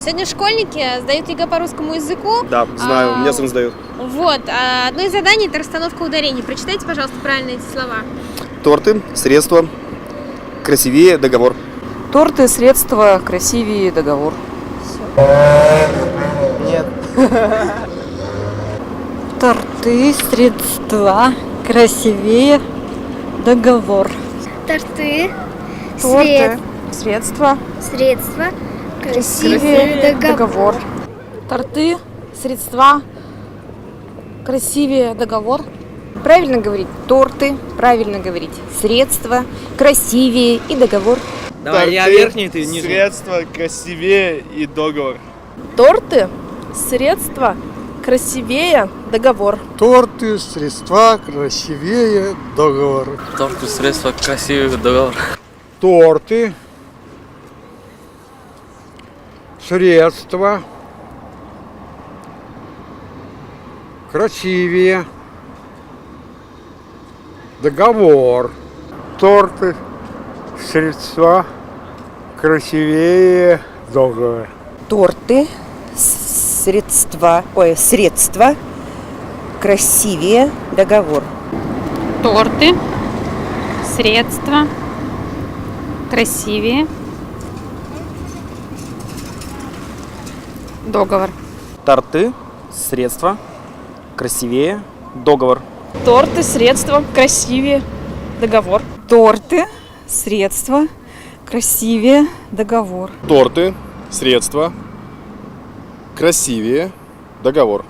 Сегодня школьники сдают ЕГЭ по русскому языку. Да, знаю, меня сын сдает. Вот, одно из заданий – это расстановка ударений. Прочитайте, пожалуйста, правильно эти слова. Торты, средства, красивее, договор. Торты, средства, красивее, договор. Нет. Торты, средства, красивее, договор. Торты, Торты, средства, средства, красивее, договор. Торты, средства, красивее, договор. Правильно говорить торты, правильно говорить средства, красивее и договор. Давай, я верхний, ты нижний. Средства, красивее и договор. Торты, средства, красивее, договор. Торты, средства, красивее, договор. Торты, средства, красивый договор. Торты, средства, красивее, договор. Торты, средства, красивее, договор. Торты, средства, красивее, договор. Торты, средства, красивее, договор. Торты, средства, красивее, договор. Торты, средства, красивее, договор. Торты, средства, красивее, договор. Торты, средства, красивее, договор.